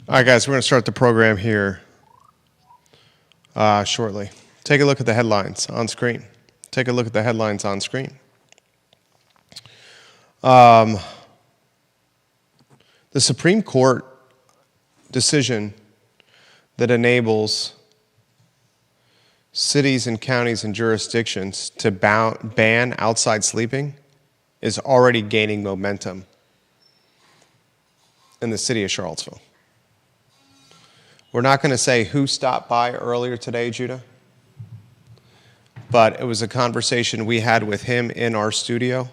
All right, guys, we're going to start the program here shortly. Take a look at the headlines on screen. Take a look at the headlines on screen. The Supreme Court decision that enables cities and counties and jurisdictions to ban outside sleeping is already gaining momentum in the city of Charlottesville. We're not going to say who stopped by earlier today, Judah, but it was a conversation we had with him in our studio.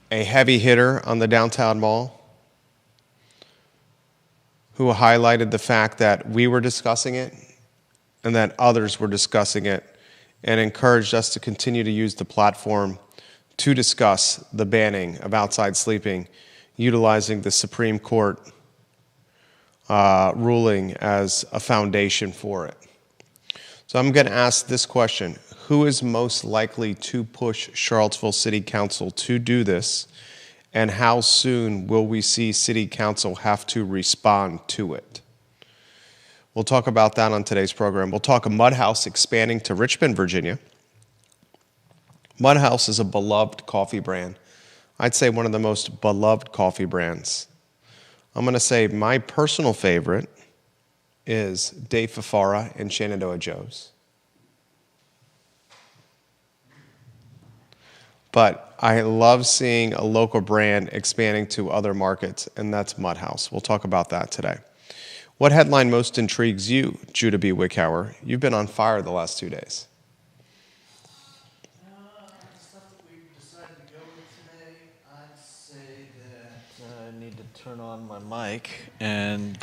A heavy hitter on the downtown mall who highlighted the fact that we were discussing it and that others were discussing it and encouraged us to continue to use the platform to discuss the banning of outside sleeping, utilizing the Supreme Court ruling as a foundation for it. So I'm going to ask this question. Who is most likely to push Charlottesville City Council to do this, and how soon will we see City Council have to respond to it? We'll talk about that on today's program. We'll talk Mud House expanding to Richmond, Virginia. Mud House is a beloved coffee brand. I'd say one of the most beloved coffee brands. I'm going to say my personal favorite is Dave Fafara and Shenandoah Joe's. But I love seeing a local brand expanding to other markets, and that's Mud House. We'll talk about that today. What headline most intrigues you, Judah B. Wickhauer? You've been on fire the last 2 days. Stuff that we decided to go with today, I'd say that I need to turn on my mic, and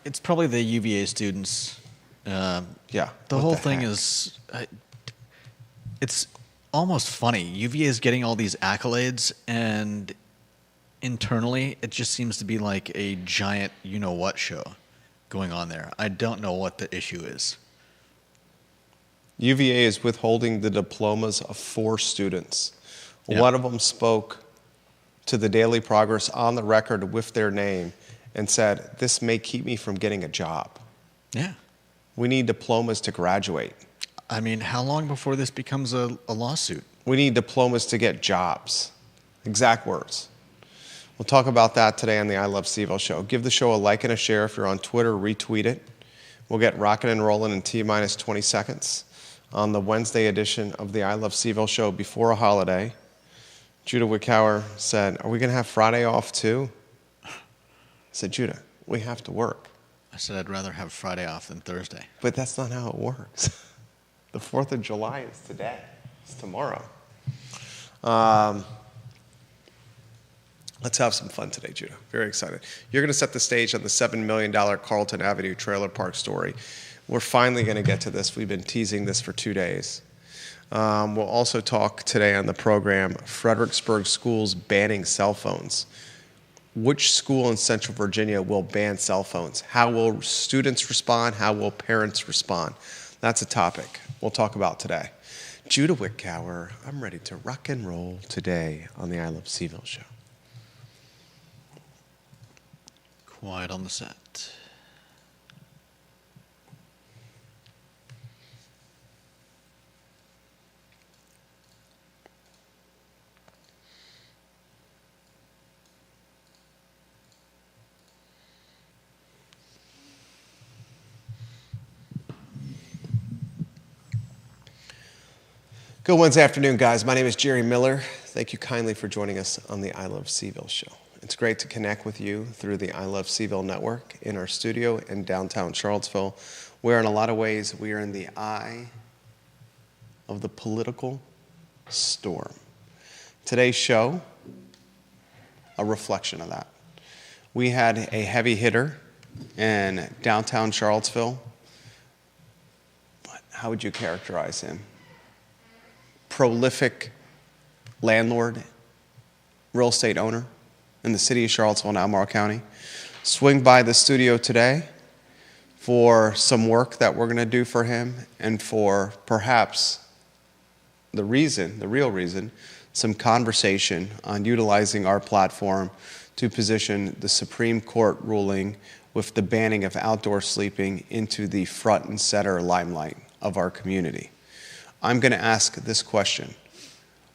it's probably the UVA students. Yeah. The whole thing is, it's almost funny. UVA is getting all these accolades, and internally, it just seems to be like a giant you-know-what show going on there. I don't know what the issue is. UVA is withholding the diplomas of 4 students. Yep. One of them spoke to the Daily Progress on the record with their name and said, "This may keep me from getting a job." Yeah. We need diplomas to graduate. I mean, how long before this becomes a lawsuit? We need diplomas to get jobs. Exact words. We'll talk about that today on the I Love CVille show. Give the show a like and a share. If you're on Twitter, retweet it. We'll get rocking and rolling in T-minus 20 seconds on the Wednesday edition of the I Love CVille show before a holiday. Judah Wickhauer said, "Are we going to have Friday off too?" I said, "Judah, we have to work." I said I'd rather have Friday off than Thursday. But that's not how it works. The 4th of July is today. It's tomorrow. Let's have some fun today, Judah. Very excited. You're going to set the stage on the $7 million Carlton Avenue trailer park story. We're finally going to get to this. We've been teasing this for 2 days. We'll also talk today on the program, Fredericksburg schools banning cell phones. Which school in Central Virginia will ban cell phones? How will students respond? How will parents respond? That's a topic we'll talk about today. Judah Wickhauer, I'm ready to rock and roll today on the I Love CVille show. Quiet on the set. Good Wednesday afternoon, guys. My name is Jerry Miller. Thank you kindly for joining us on the I Love CVille show. It's great to connect with you through the I Love CVille network in our studio in downtown Charlottesville, where in a lot of ways we are in the eye of the political storm. Today's show, a reflection of that. We had a heavy hitter in downtown Charlottesville. How would you characterize him? Prolific landlord, real estate owner in the city of Charlottesville and Albemarle County. Swing by the studio today for some work that we're going to do for him and for perhaps the real reason some conversation on utilizing our platform to position the Supreme Court ruling with the banning of outdoor sleeping into the front and center limelight of our community. I'm going to ask this question: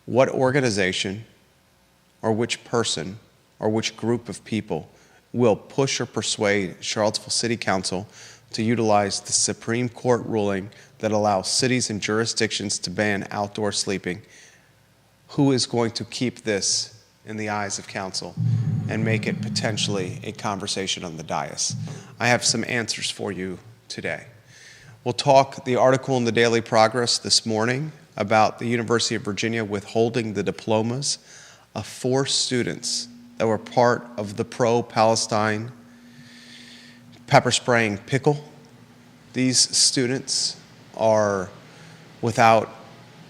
what organization or which person or which group of people will push or persuade Charlottesville City Council to utilize the Supreme Court ruling that allows cities and jurisdictions to ban outdoor sleeping? Who is going to keep this in the eyes of council and make it potentially a conversation on the dais? I have some answers for you today. We'll talk the article in the Daily Progress this morning about the University of Virginia withholding the diplomas of 4 students that were part of the pro-Palestine pepper spraying pickle. These students are without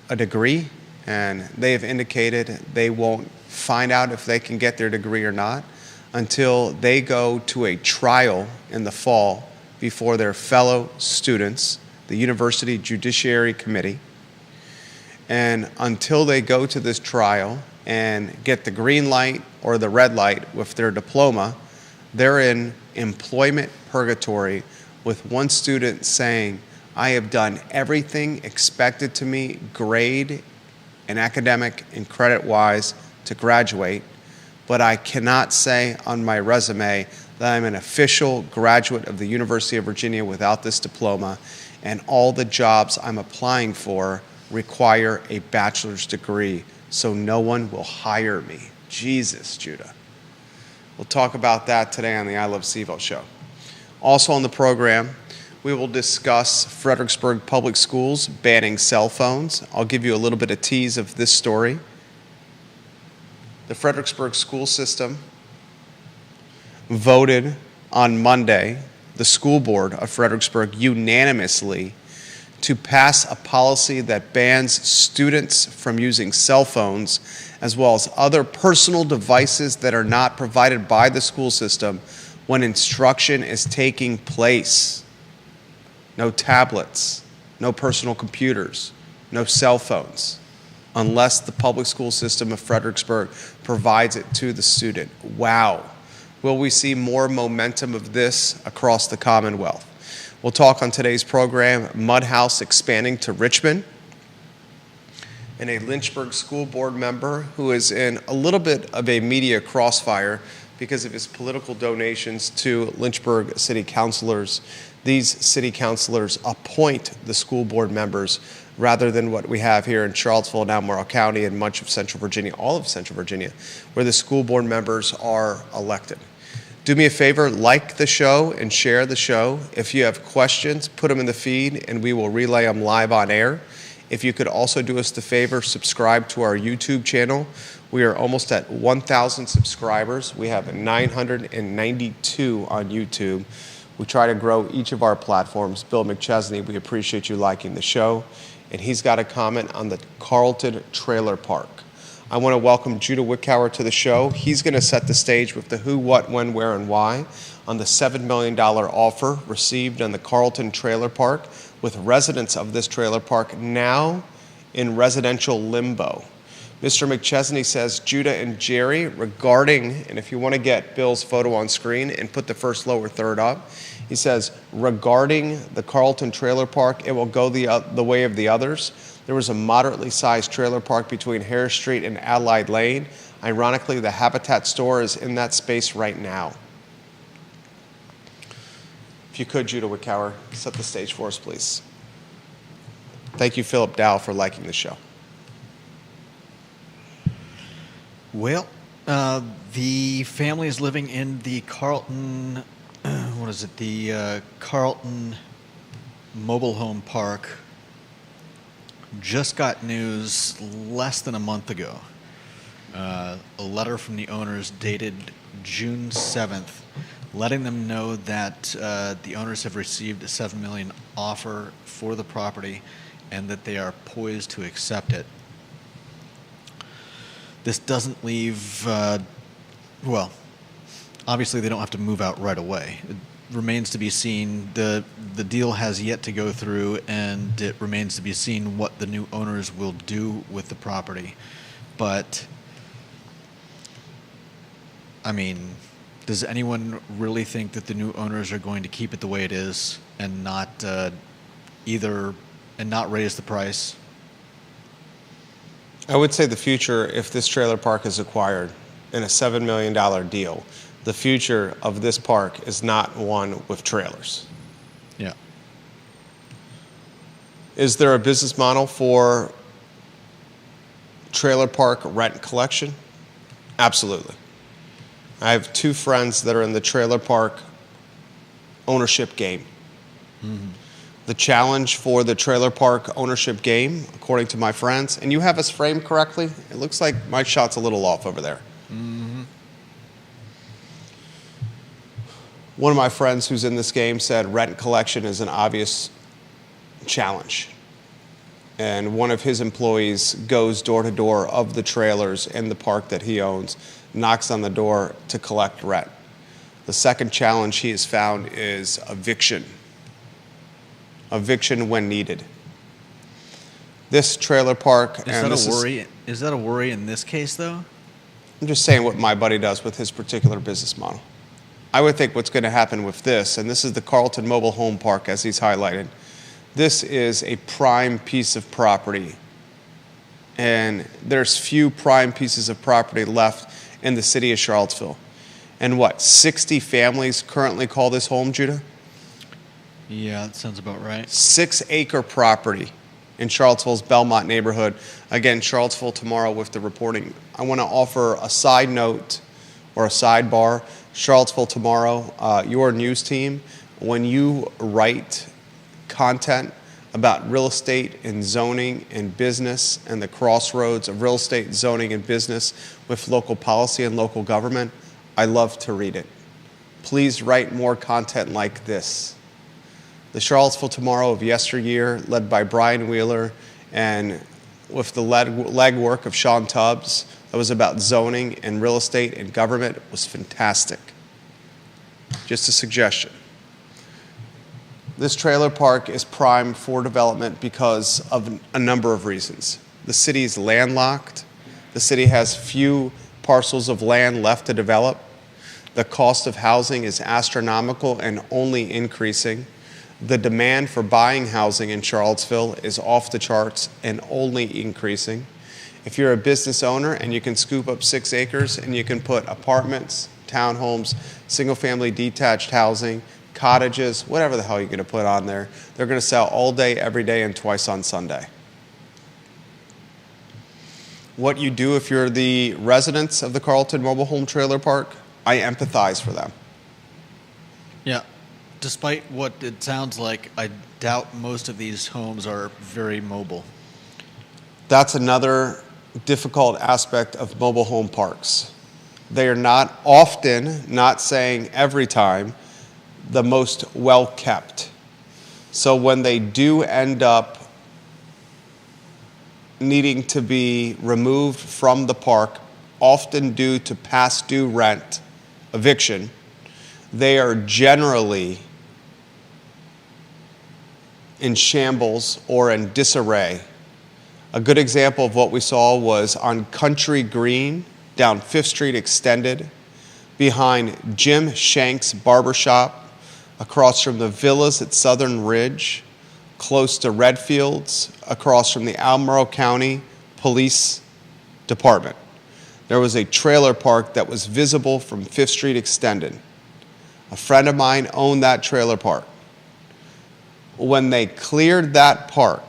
a degree, and they have indicated they won't find out if they can get their degree or not until they go to a trial in the fall before their fellow students, the University Judiciary Committee. And until they go to this trial and get the green light or the red light with their diploma, they're in employment purgatory, with one student saying, "I have done everything expected to me, grade and academic and credit-wise, to graduate, but I cannot say on my resume that I'm an official graduate of the University of Virginia without this diploma, and all the jobs I'm applying for require a bachelor's degree, so no one will hire me." Jesus, Judah. We'll talk about that today on the I Love CVille show. Also on the program, we will discuss Fredericksburg Public Schools banning cell phones. I'll give you a little bit of tease of this story. The Fredericksburg school system voted on Monday, the school board of Fredericksburg unanimously, to pass a policy that bans students from using cell phones as well as other personal devices that are not provided by the school system when instruction is taking place. No tablets, no personal computers, no cell phones, unless the public school system of Fredericksburg provides it to the student. Wow. Will we see more momentum of this across the Commonwealth? We'll talk on today's program, Mud House expanding to Richmond, and a Lynchburg school board member who is in a little bit of a media crossfire because of his political donations to Lynchburg city councilors. These city councilors appoint the school board members rather than what we have here in Charlottesville and Albemarle County and much of Central Virginia, all of Central Virginia, where the school board members are elected. Do me a favor, like the show and share the show. If you have questions, put them in the feed and we will relay them live on air. If you could also do us the favor, subscribe to our YouTube channel. We are almost at 1,000 subscribers. We have 992 on YouTube. We try to grow each of our platforms. Bill McChesney, we appreciate you liking the show. And he's got a comment on the Carlton Trailer Park. I want to welcome Judah Wickower to the show. He's going to set the stage with the who, what, when, where, and why on the $7 million offer received on the Carlton Trailer Park, with residents of this trailer park now in residential limbo. Mr. McChesney says, Judah and Jerry, regarding, and if you want to get Bill's photo on screen and put the first, lower, third up, he says, regarding the Carlton Trailer Park, it will go the way of the others. There was a moderately sized trailer park between Harris Street and Adelaide Lane. Ironically, the Habitat store is in that space right now. If you could, Judah Wickower, set the stage for us, please. Thank you, Philip Dow, for liking the show. Well, the family is living in the Carlton, the Carlton Mobile Home Park. Just got news less than a month ago. A letter from the owners dated June 7th, letting them know that the owners have received a $7 million offer for the property and that they are poised to accept it. This doesn't leave, obviously they don't have to move out right away. It remains to be seen. The deal has yet to go through, and it remains to be seen what the new owners will do with the property. but I mean, does anyone really think that the new owners are going to keep it the way it is and not not raise the price? I would say the future, if this trailer park is acquired in a $7 million deal, the future of this park is not one with trailers. Yeah. Is there a business model for trailer park rent collection? Absolutely. I have two friends that are in the trailer park ownership game. Mm-hmm. The challenge for the trailer park ownership game, according to my friends, and you have us framed correctly. It looks like my shot's a little off over there. Mm-hmm. One of my friends who's in this game said rent collection is an obvious challenge. And one of his employees goes door to door of the trailers in the park that he owns, knocks on the door to collect rent. The second challenge he has found is eviction. Eviction when needed. This trailer park, Is that a worry in this case, though? I'm just saying what my buddy does with his particular business model. I would think what's going to happen with this, and this is the Carlton Mobile Home Park as he's highlighted. This is a prime piece of property, and there's few prime pieces of property left in the city of Charlottesville. And what, 60 families currently call this home, Judah? Yeah, that sounds about right. 6-acre property in Charlottesville's Belmont neighborhood. Again, Charlottesville tomorrow with the reporting. I want to offer a side note or a sidebar. Charlottesville tomorrow, your news team, when you write content about real estate and zoning and business and the crossroads of real estate, zoning, and business with local policy and local government, I love to read it. Please write more content like this. The Charlottesville Tomorrow of yesteryear, led by Brian Wheeler and with the legwork of Sean Tubbs, that was about zoning and real estate and government, was fantastic. Just a suggestion. This trailer park is prime for development because of a number of reasons. The city is landlocked. The city has few parcels of land left to develop. The cost of housing is astronomical and only increasing. The demand for buying housing in Charlottesville is off the charts and only increasing. If you're a business owner and you can scoop up 6 acres and you can put apartments, townhomes, single-family detached housing, cottages, whatever the hell you're going to put on there, they're going to sell all day, every day, and twice on Sunday. What you do if you're the residents of the Carlton Mobile Home Trailer Park, I empathize for them. Yeah. Despite what it sounds like, I doubt most of these homes are very mobile. That's another difficult aspect of mobile home parks. They are not often, not saying every time, the most well kept. So when they do end up needing to be removed from the park, often due to past due rent, eviction, they are generally in shambles or in disarray. A good example of what we saw was on Country Green, down 5th Street Extended, behind Jim Shank's Barbershop, across from the Villas at Southern Ridge, close to Redfields, across from the Albemarle County Police Department. There was a trailer park that was visible from 5th Street Extended. A friend of mine owned that trailer park. When they cleared that park,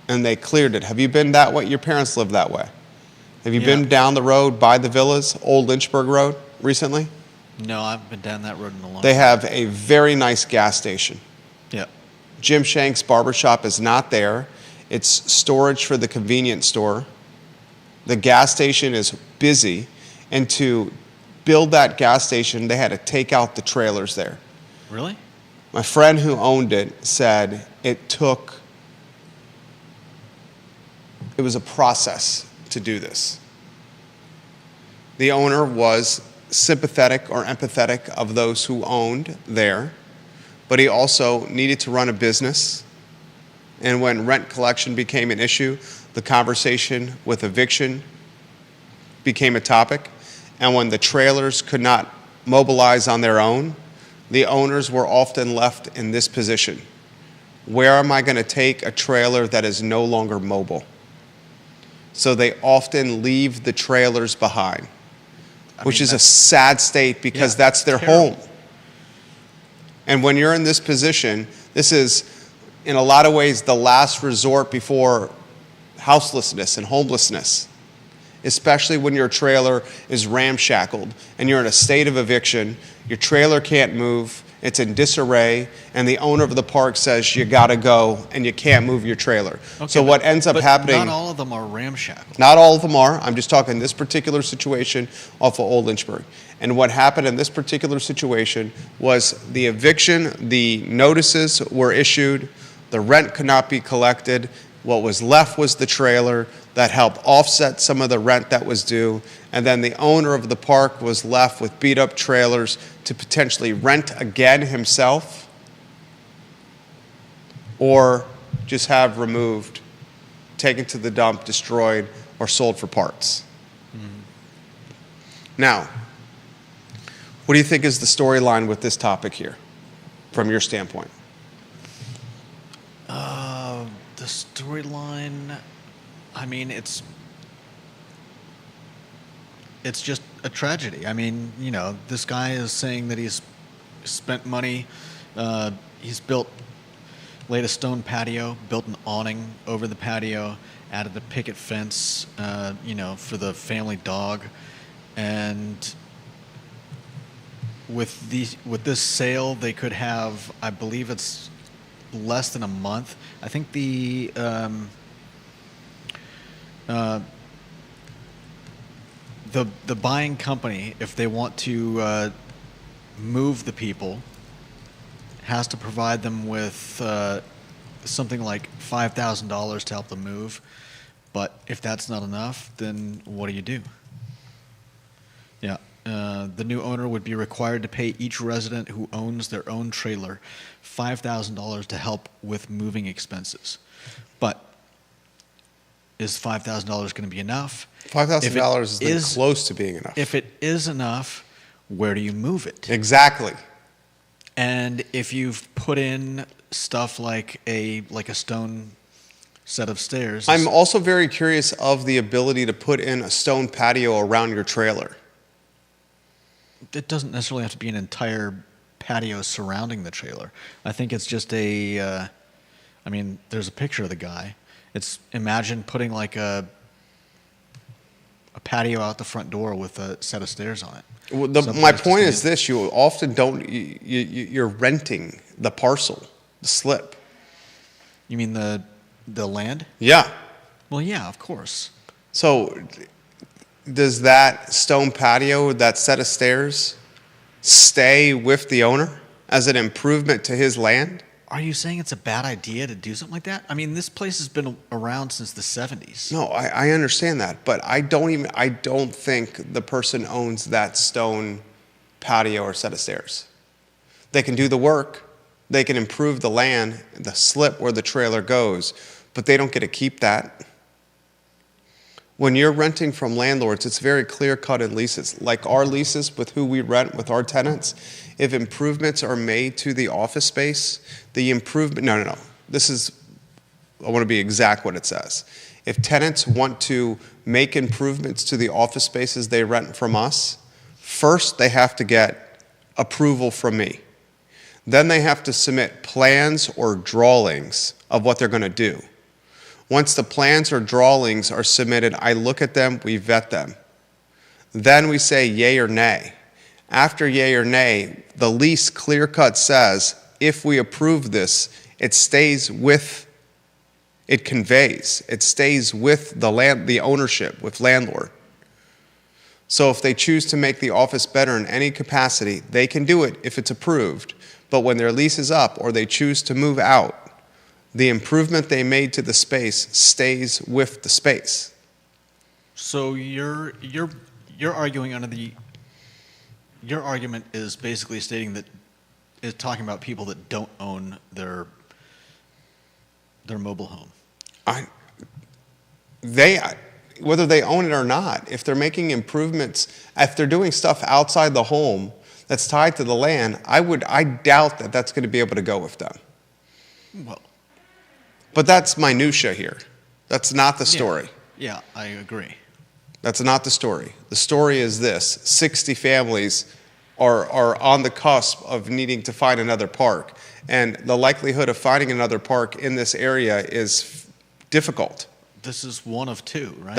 and they cleared it, have you been that way? Your parents lived that way. Have you been down the road by the Villas, Old Lynchburg Road, recently? No, I haven't been down that road in a long time. They have a very nice gas station. Yeah. Jim Shank's Barbershop is not there. It's storage for the convenience store. The gas station is busy, and to build that gas station, they had to take out the trailers there. Really? My friend who owned it said it was a process to do this. The owner was sympathetic or empathetic of those who owned there, but he also needed to run a business. And when rent collection became an issue, the conversation with eviction became a topic, and when the trailers could not mobilize on their own, the owners were often left in this position. Where am I going to take a trailer that is no longer mobile? So they often leave the trailers behind, which is a sad state because that's their home. And when you're in this position, this is, in a lot of ways, the last resort before houselessness and homelessness, especially when your trailer is ramshackled and you're in a state of eviction, your trailer can't move, it's in disarray, and the owner of the park says you gotta go and you can't move your trailer. Okay, so what ends up happening... Not all of them are ramshackled. Not all of them are. I'm just talking this particular situation off of Old Lynchburg. And what happened in this particular situation was the eviction, the notices were issued, the rent could not be collected, what was left was the trailer that helped offset some of the rent that was due, and then the owner of the park was left with beat up trailers to potentially rent again himself or just have removed, taken to the dump, destroyed, or sold for parts. Now, what do you think is the storyline with this topic here, from your standpoint? The storyline, I mean, it's just a tragedy. I mean, you know, this guy is saying that he's spent money. He's laid a stone patio, built an awning over the patio, added a picket fence, you know, for the family dog, and with this sale, they could have, I believe it's less than a month. I think the buying company, if they want to move the people, has to provide them with something like $5,000 to help them move. But if that's not enough, then what do? Yeah. The new owner would be required to pay each resident who owns their own trailer $5,000 to help with moving expenses. But is $5,000 going to be enough? $5,000 is close to being enough. If it is enough, where do you move it? Exactly. And if you've put in stuff like a stone set of stairs. I'm also very curious of the ability to put in a stone patio around your trailer. It doesn't necessarily have to be an entire patio surrounding the trailer. I think it's just I mean, there's a picture of the guy. Imagine putting like a patio out the front door with a set of stairs on it. Well, my point is this: you often don't. You're renting the parcel, the slip. You mean the land? Yeah. Well, yeah, of course. So, does that stone patio, that set of stairs, stay with the owner as an improvement to his land? Are you saying it's a bad idea to do something like that? I mean, this place has been around since the 70s. No, I understand that, but I don't think the person owns that stone patio or set of stairs. They can do the work, they can improve the land, the slip where the trailer goes, but they don't get to keep that. When you're renting from landlords, it's very clear-cut in leases. Like our leases with who we rent with our tenants, if improvements are made to the office space, the improvement, no. I want to be exact what it says. If tenants want to make improvements to the office spaces they rent from us, first they have to get approval from me. Then they have to submit plans or drawings of what they're going to do. Once the plans or drawings are submitted, I look at them, we vet them. Then we say yay or nay. After yay or nay, the lease clear-cut says, if we approve this, it stays with, it conveys, it stays with the ownership, with landlord. So if they choose to make the office better in any capacity, they can do it if it's approved. But when their lease is up or they choose to move out, the improvement they made to the space stays with the space. So you're arguing under your argument is basically stating that is talking about people that don't own their mobile home. whether they own it or not, if they're making improvements, if they're doing stuff outside the home that's tied to the land, I doubt that that's going to be able to go with them. Well, But that's minutia here. That's not the story. yeah, I agree. That's not the story. The story is this: 60 families are on the cusp of needing to find another park, and the likelihood of finding another park in this area is difficult. This is one of two, right?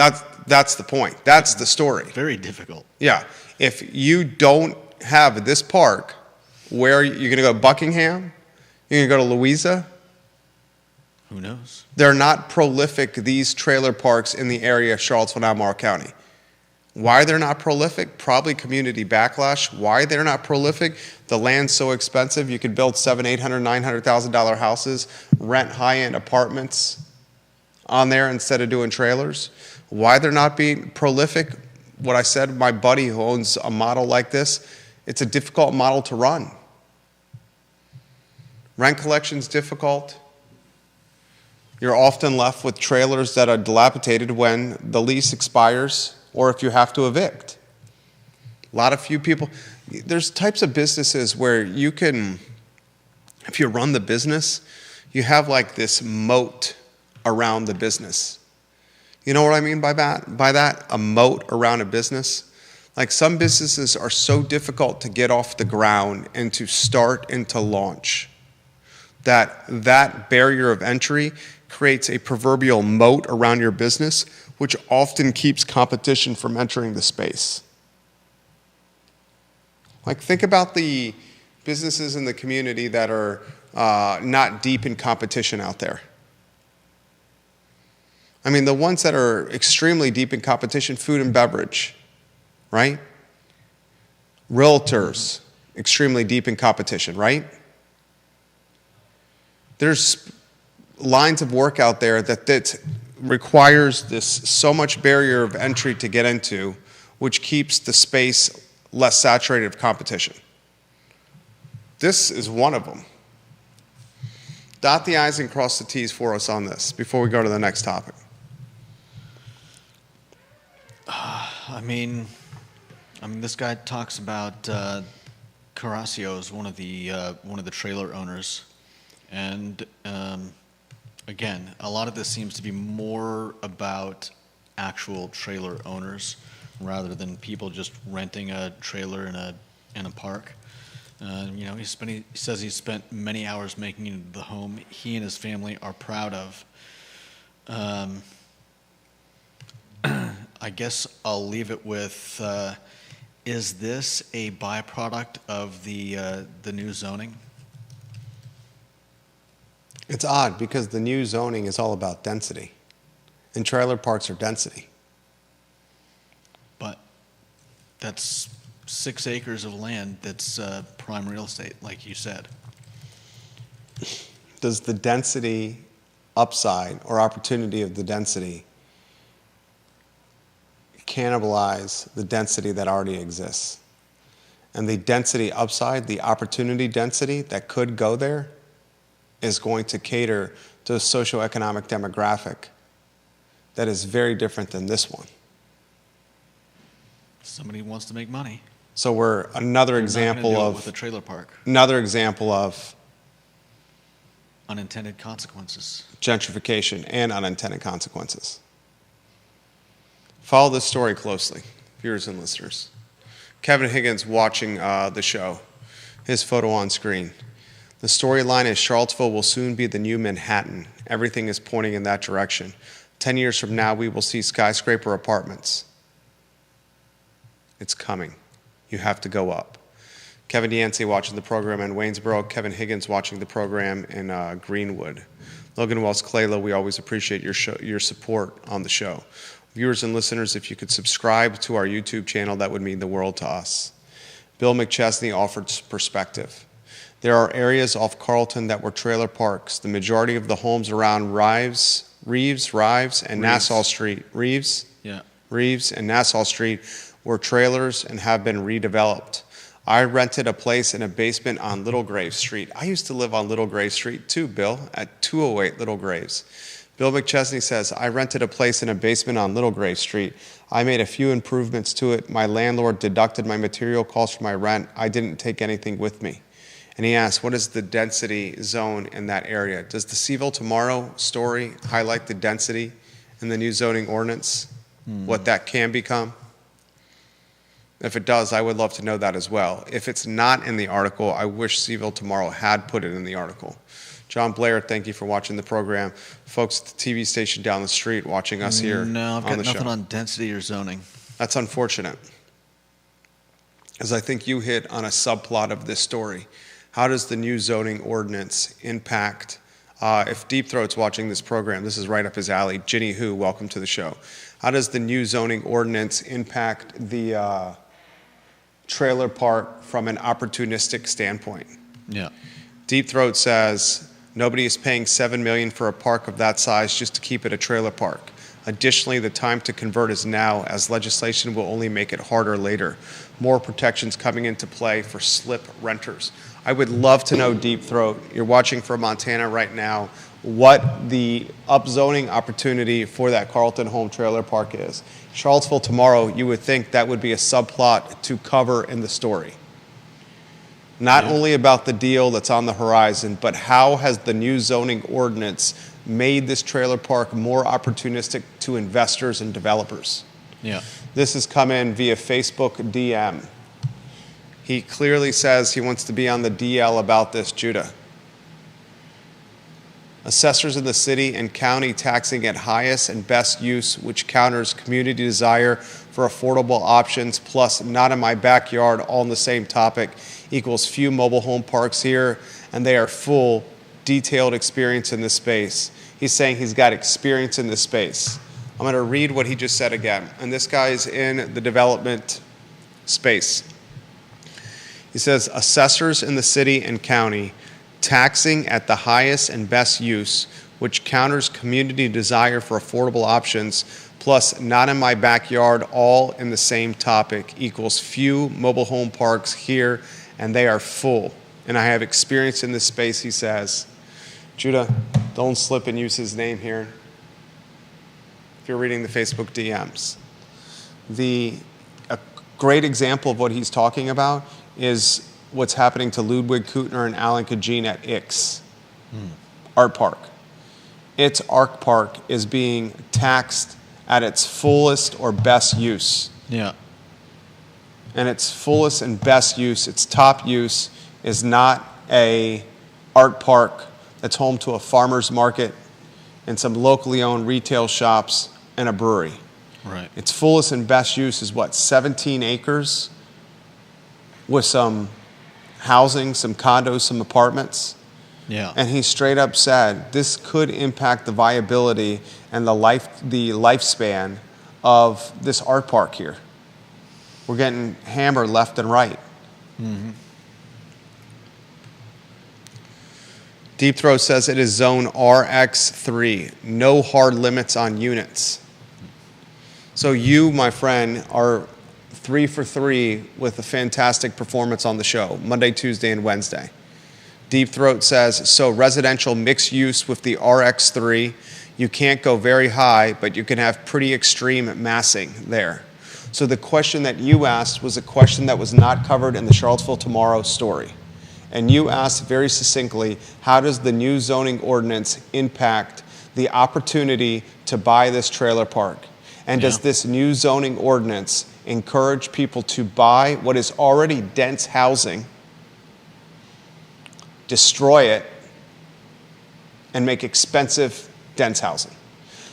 That's the point. That's the story. Very difficult. Yeah. If you don't have this park, where you're going to go to Buckingham, you're going to go to Louisa. Who knows? They're not prolific, these trailer parks in the area of Charlottesville and Albemarle County. Why they're not prolific? Probably community backlash. Why they're not prolific? The land's so expensive. You could build $700,000, $800,000, $900,000 houses, rent high-end apartments on there instead of doing trailers. Why they're not being prolific? What I said, my buddy who owns a model like this, it's a difficult model to run. Rent collection's difficult. You're often left with trailers that are dilapidated when the lease expires or if you have to evict. A lot of few people, there's types of businesses where you can, if you run the business, you have like this moat around the business. You know what I mean by that? A moat around a business. Like some businesses are so difficult to get off the ground and to start and to launch that barrier of entry creates a proverbial moat around your business, which often keeps competition from entering the space. Like think about the businesses in the community that are not deep in competition out there. I mean, the ones that are extremely deep in competition, food and beverage, right? Realtors, extremely deep in competition, right? There's lines of work out there that requires this so much barrier of entry to get into, which keeps the space less saturated of competition. This is one of them. Dot the I's and cross the T's for us on this before we go to the next topic. I mean, this guy talks about Carrasco is one of the trailer owners, and again, a lot of this seems to be more about actual trailer owners rather than people just renting a trailer in a park. You know, he says he spent many hours making it the home he and his family are proud of. I guess I'll leave it with, is this a byproduct of the new zoning? It's odd because the new zoning is all about density, and trailer parks are density. But that's 6 acres of land that's prime real estate, like you said. Does the density upside or opportunity of the density cannibalize the density that already exists? And the density upside, the opportunity density that could go there, is going to cater to a socioeconomic demographic that is very different than this one. Somebody wants to make money. So we're another example of with a trailer park. Another example of Unintended consequences. gentrification and unintended consequences. Follow this story closely, viewers and listeners. Kevin Higgins watching the show, his photo on screen. The storyline is Charlottesville will soon be the new Manhattan. Everything is pointing in that direction. 10 years from now, we will see skyscraper apartments. It's coming. You have to go up. Kevin Yancey watching the program in Waynesboro. Kevin Higgins watching the program in Greenwood. Logan Wells Clayla, we always appreciate your support on the show. Viewers and listeners, if you could subscribe to our YouTube channel, that would mean the world to us. Bill McChesney offered perspective. There are areas off Carlton that were trailer parks. The majority of the homes around Reeves, and Nassau Street. Reeves and Nassau Street were trailers and have been redeveloped. I rented a place in a basement on Little Grave Street. I used to live on Little Grave Street too, Bill, at 208 Little Graves. Bill McChesney says, I rented a place in a basement on Little Grave Street. I made a few improvements to it. My landlord deducted my material costs for my rent. I didn't take anything with me. And he asked, what is the density zone in that area? Does the Seville Tomorrow story highlight the density in the new zoning ordinance, what that can become? If it does, I would love to know that as well. If it's not in the article, I wish Seville Tomorrow had put it in the article. John Blair, thank you for watching the program. Folks at the TV station down the street watching us here No, I've got on the nothing show. on density or zoning. That's unfortunate, as I think you hit on a subplot of this story. How does the new zoning ordinance impact, if Deep Throat's watching this program, this is right up his alley. Ginny Hu, welcome to the show. How does the new zoning ordinance impact the trailer park from an opportunistic standpoint? Yeah. Deep Throat says, nobody is paying $7 million for a park of that size just to keep it a trailer park. Additionally, the time to convert is now, as legislation will only make it harder later. More protections coming into play for slip renters. I would love to know, Deep Throat, you're watching from Montana right now, what the upzoning opportunity for that Carlton Home Trailer Park is. Charlottesville Tomorrow, you would think that would be a subplot to cover in the story. Not only about the deal that's on the horizon, but how has the new zoning ordinance made this trailer park more opportunistic to investors and developers? Yeah. This has come in via Facebook DM. He clearly says he wants to be on the DL about this, Judah. Assessors in the city and county taxing at highest and best use, which counters community desire for affordable options, plus not in my backyard, all in the same topic, equals few mobile home parks here, and they are full, detailed experience in this space. He's saying he's got experience in this space. I'm going to read what he just said again, and this guy is in the development space. He says, assessors in the city and county taxing at the highest and best use, which counters community desire for affordable options, plus not in my backyard, all in the same topic, equals few mobile home parks here, and they are full. And I have experience in this space, he says. Judah, don't slip and use his name here if you're reading the Facebook DMs. A great example of what he's talking about is what's happening to Ludwig Kutner and Alan Kajin at Ix Art Park. Its Art Park is being taxed at its fullest or best use. Yeah. And its fullest and best use, its top use, is not a art park that's home to a farmer's market and some locally owned retail shops and a brewery. Right. Its fullest and best use is what, 17 acres with some housing, some condos, some apartments. Yeah. And he straight up said this could impact the viability and the lifespan of this art park here. We're getting hammered left and right. Mm-hmm. Deep Throat says it is zone RX3, no hard limits on units. So you, my friend, are 3 for 3 with a fantastic performance on the show, Monday, Tuesday, and Wednesday. Deep Throat says, so residential mixed use with the RX3, you can't go very high, but you can have pretty extreme massing there. So the question that you asked was a question that was not covered in the Charlottesville Tomorrow story. And you asked very succinctly, how does the new zoning ordinance impact the opportunity to buy this trailer park? And does this new zoning ordinance encourage people to buy what is already dense housing, destroy it, and make expensive dense housing?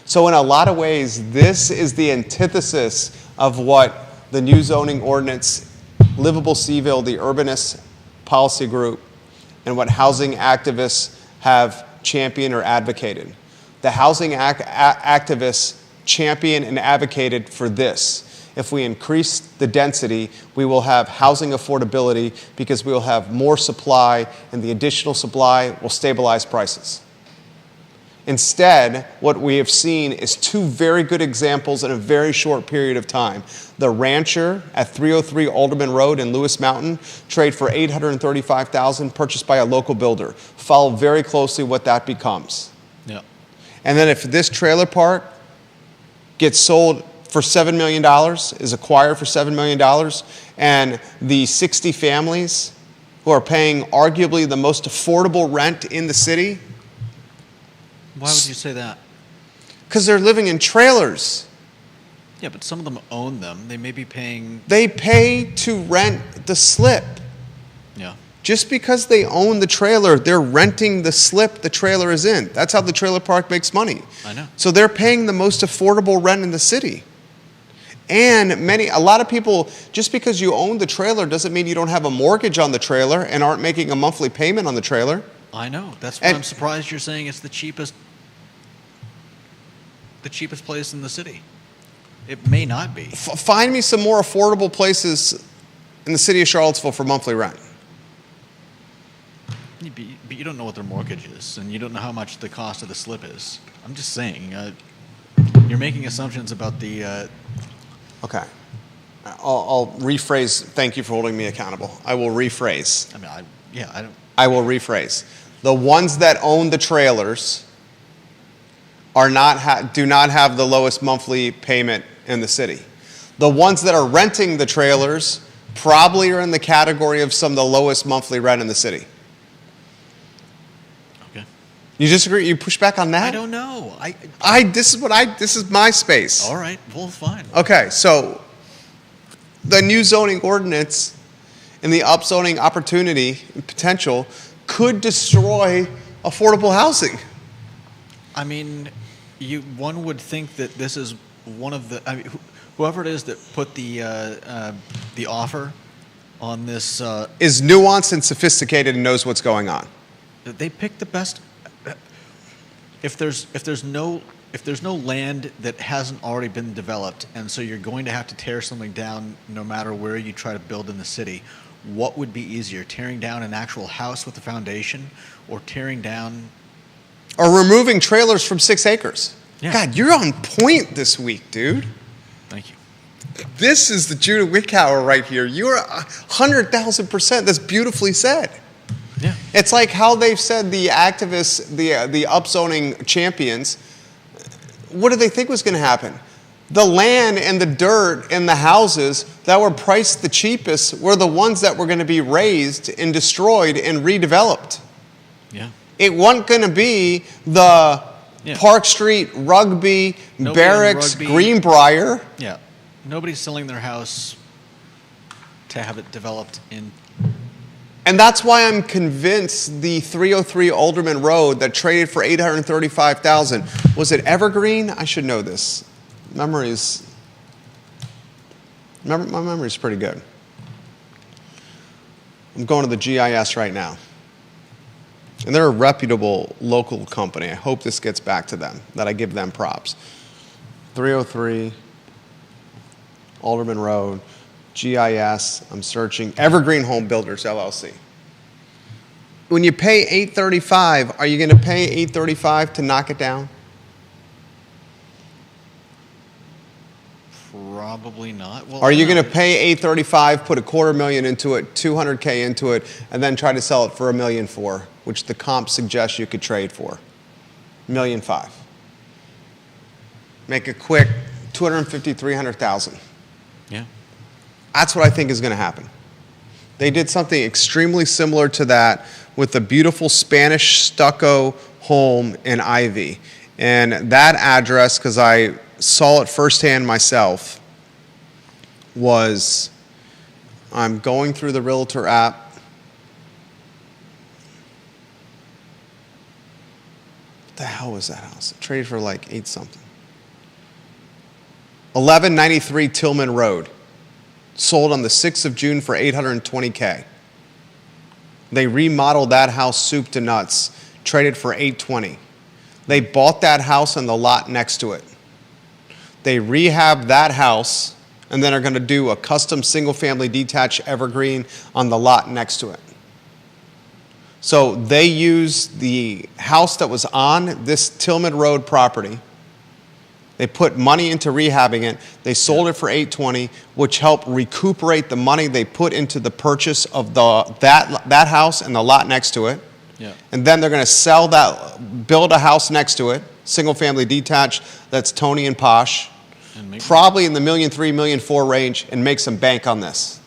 So in a lot of ways, this is the antithesis of what the new zoning ordinance, Livable Seville, the urbanist policy group, and what housing activists have championed or advocated. The housing activists championed and advocated for this. If we increase the density, we will have housing affordability because we will have more supply, and the additional supply will stabilize prices. Instead, what we have seen is 2 very good examples in a very short period of time. The Rancher at 303 Alderman Road in Lewis Mountain trade for $835,000, purchased by a local builder. Follow very closely what that becomes. Yeah. And then if this trailer park gets sold for $7 million, is acquired for $7 million, and the 60 families who are paying arguably the most affordable rent in the city, Why would you say that? because they're living in trailers. Yeah, but some of them own them. They may be paying. They pay to rent the slip. Yeah. Just because they own the trailer, they're renting the slip the trailer is in. That's how the trailer park makes money. I know. So they're paying the most affordable rent in the city. And a lot of people, just because you own the trailer doesn't mean you don't have a mortgage on the trailer and aren't making a monthly payment on the trailer. I know. That's why I'm surprised you're saying it's the cheapest place in the city. It may not be. Find me some more affordable places in the city of Charlottesville for monthly rent. But you don't know what their mortgage is, and you don't know how much the cost of the slip is. I'm just saying, you're making assumptions about the. Okay. I'll rephrase. Thank you for holding me accountable. I will rephrase. I mean, I don't. I will rephrase. The ones that own the trailers do not have the lowest monthly payment in the city. The ones that are renting the trailers probably are in the category of some of the lowest monthly rent in the city. Okay. You disagree? You push back on that? I don't know. This is my space. All right. Well, fine. Okay, so the new zoning ordinance and the upzoning opportunity and potential could destroy affordable housing. I mean, one would think that this is one of the. I mean, whoever it is that put the offer on this is nuanced and sophisticated and knows what's going on. They picked the best. If there's no land that hasn't already been developed, and so you're going to have to tear something down no matter where you try to build in the city, what would be easier, tearing down an actual house with a foundation, or tearing down? Or removing trailers from 6 acres. Yeah. God, you're on point this week, dude. Thank you. This is the Judah Wickower right here. You're 100,000%. That's beautifully said. Yeah. It's like how they've said the activists, the upzoning champions, what did they think was going to happen? The land and the dirt and the houses that were priced the cheapest were the ones that were going to be raised and destroyed and redeveloped. Yeah. It wasn't going to be the Park Street, Rugby, Nobody Barracks, Rugby. Greenbrier. Yeah. Nobody's selling their house to have it developed in. And that's why I'm convinced the 303 Alderman Road that traded for $835,000, was it Evergreen? I should know this. My memory's pretty good. I'm going to the GIS right now. And they're a reputable local company. I hope this gets back to them, that I give them props. 303 Alderman Road. GIS, I'm searching, Evergreen Home Builders, LLC. When you pay $835, are you going to pay $835 to knock it down? Probably not. Well, Are you going to pay $835, put $250,000 into it, $200K into it, and then try to sell it for $1.4 million, which the comp suggests you could trade for? $1.5 million. Make it quick, $250,000, $300,000. Yeah. That's what I think is going to happen. They did something extremely similar to that with a beautiful Spanish stucco home in Ivy. And that address, because I saw it firsthand myself, was, I'm going through the Realtor app. What the hell was that house? It traded for like 8-something. 1193 Tillman Road. Sold on the 6th of June for $820K. They remodeled that house soup to nuts, traded for $820. They bought that house and the lot next to it. They rehabbed that house and then are going to do a custom single-family detached evergreen on the lot next to it. So they used the house that was on this Tillman Road property. They put money into rehabbing it. They sold it for $820, which helped recuperate the money they put into the purchase of that house and the lot next to it. Yeah. And then they're going to sell that, build a house next to it, single-family detached, that's Tony and posh, And make- probably in the $1.3 million, $1.4 million range, and make some bank on this.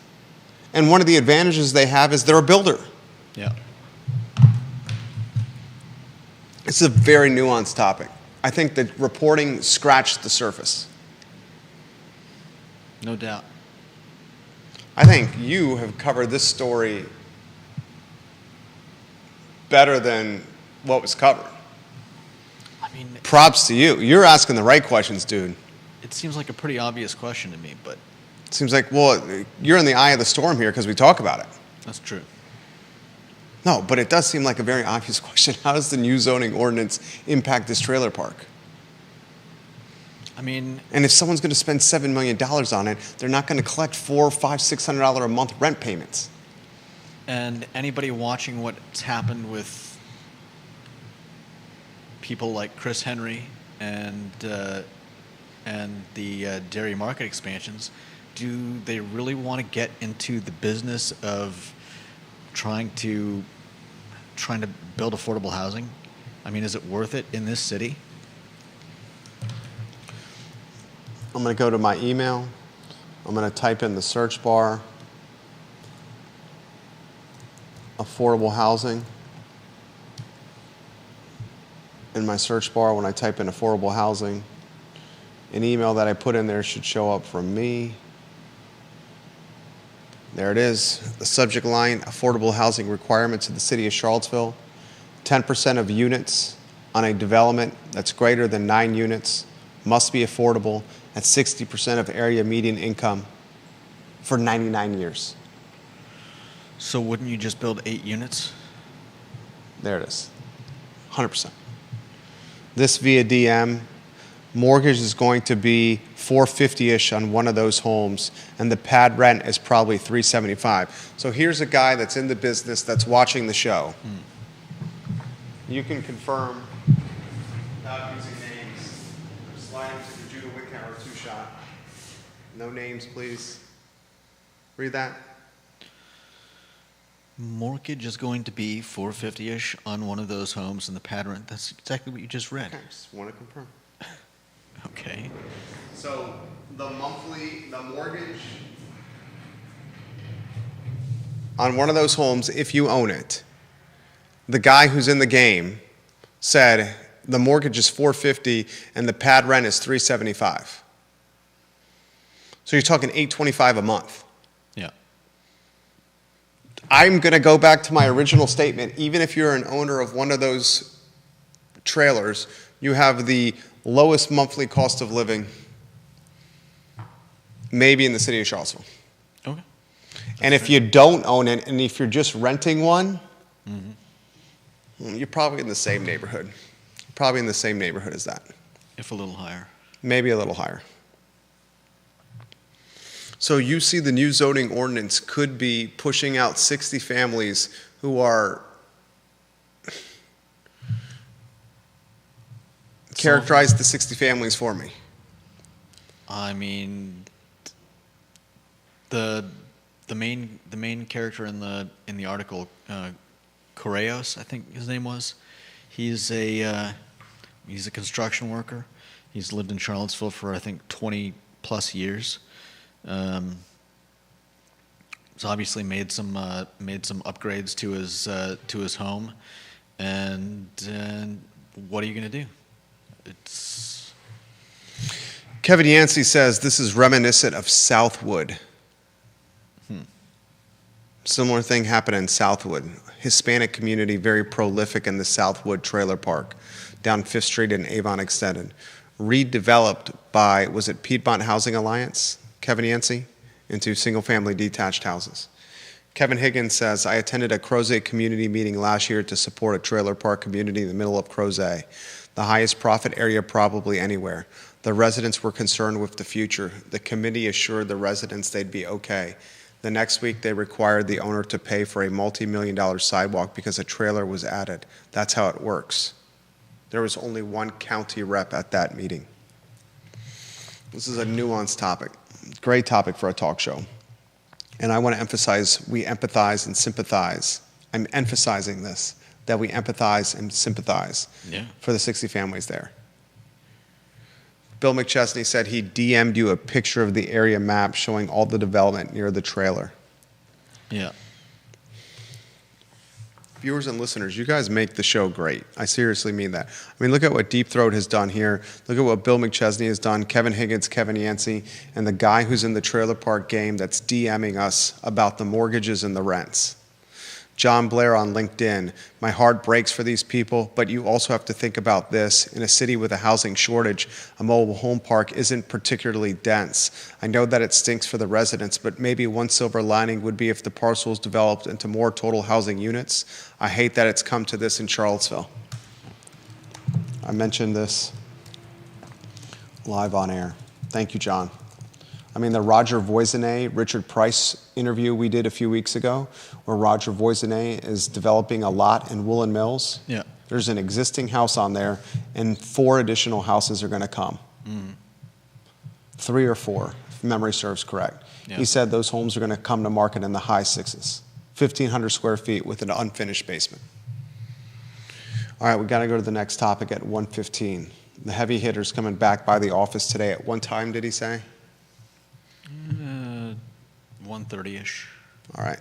And one of the advantages they have is they're a builder. Yeah. It's a very nuanced topic. I think that reporting scratched the surface. No doubt. I think you have covered this story better than what was covered. I mean, Props to you. You're asking the right questions, dude. it seems like a pretty obvious question to me, but It seems like, well, you're in the eye of the storm here because we talk about it. that's true. No, but it does seem like a very obvious question. How does the new zoning ordinance impact this trailer park? I mean, And if someone's going to spend $7 million on it, they're not going to collect $400, $500, $600 a month rent payments. and anybody watching what's happened with people like Chris Henry and the dairy market expansions, do they really want to get into the business of trying to build affordable housing? I mean, is it worth it in this city? I'm going to go to my email. I'm going to type in the search bar, affordable housing. In my search bar, when I type in affordable housing, an email that I put in there should show up from me. There it is. The subject line, affordable housing requirements of the city of Charlottesville. 10% of units on a development that's greater than 9 units must be affordable at 60% of area median income for 99 years. So wouldn't you just build 8 units? There it is. 100%. This via DM. Mortgage is going to be $450-ish on one of those homes, and the pad rent is probably $375. So here's a guy that's in the business that's watching the show. You can confirm without using names. Slide him to the Judah Wickhauer two-shot. No names, please. Read that. Mortgage is going to be $450-ish on one of those homes, and the pad rent. That's exactly what you just read. Okay, just want to confirm. Okay. So the mortgage on one of those homes, if you own it, the guy who's in the game said the mortgage is $450 and the pad rent is $375. So you're talking $825 a month. Yeah. I'm going to go back to my original statement. Even if you're an owner of one of those trailers, you have the lowest monthly cost of living maybe in the city of Charlottesville. Okay. And if you don't own it, and if you're just renting one, you're probably in the same neighborhood. Probably in the same neighborhood as that. If a little higher. Maybe a little higher. So you see the new zoning ordinance could be pushing out 60 families who are characterize the 60 families for me. I mean, the main character in the article, Correos, I think his name was. He's a construction worker. He's lived in Charlottesville for I think 20 plus years. He's obviously made some upgrades to his home, and what are you going to do? It's Kevin Yancey says this is reminiscent of Southwood. Similar thing happened in Southwood. Hispanic community very prolific in the Southwood trailer park down 5th Street and Avon Extended. Redeveloped by, was it Piedmont Housing Alliance, Kevin Yancey, into single-family detached houses. Kevin Higgins says, I attended a Crozet community meeting last year to support a trailer park community in the middle of Crozet, the highest profit area probably anywhere. The residents were concerned with the future. The committee assured the residents they'd be okay. The next week, they required the owner to pay for a multi-million-dollar sidewalk because a trailer was added. That's how it works. There was only one county rep at that meeting. This is a nuanced topic. Great topic for a talk show. And I want to emphasize, we empathize and sympathize. I'm emphasizing this. that we empathize and sympathize Yeah. for the 60 families there. Bill McChesney said he DM'd you a picture of the area map showing all the development near the trailer. Yeah. Viewers and listeners, you guys make the show great. I seriously mean that. I mean, look at what Deep Throat has done here. Look at what Bill McChesney has done, Kevin Higgins, Kevin Yancey, and the guy who's in the trailer park game that's DMing us about the mortgages and the rents. John Blair on LinkedIn, my heart breaks for these people, but you also have to think about this. In a city with a housing shortage, a mobile home park isn't particularly dense. I know that it stinks for the residents, but maybe one silver lining would be if the parcels developed into more total housing units. I hate that it's come to this in Charlottesville. I mentioned this live on air. Thank you, John. I mean, the Roger Voisinay, Richard Price interview we did a few weeks ago, where Roger Voisinay is developing a lot in Woolen Mills. Yeah. There's an existing house on there, and 4 additional houses are going to come. 3 or 4, if memory serves correct. Yeah. He said those homes are going to come to market in the high 6s, 1,500 square feet with an unfinished basement. All right, we got to go to the next topic at 1:15. The heavy hitters coming back by the office today. At what time did he say? 1:30-ish. All right.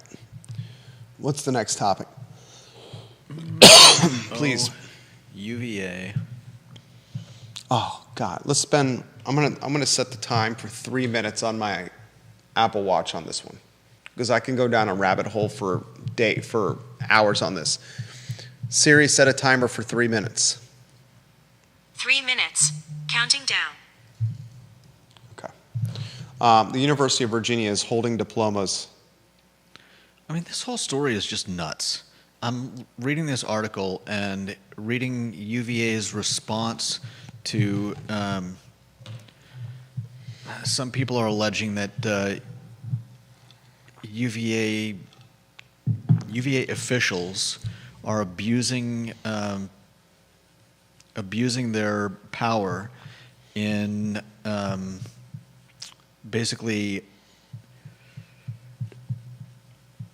What's the next topic? Please. UVA. Oh God, let's spend. I'm gonna set the time for 3 minutes on my Apple Watch on this one, because I can go down a rabbit hole for hours on this. Siri, set a timer for 3 minutes. 3 minutes. Counting down. Okay. The University of Virginia is holding diplomas. I mean, this whole story is just nuts. I'm reading this article and reading UVA's response to some people are alleging that UVA officials are abusing their power in basically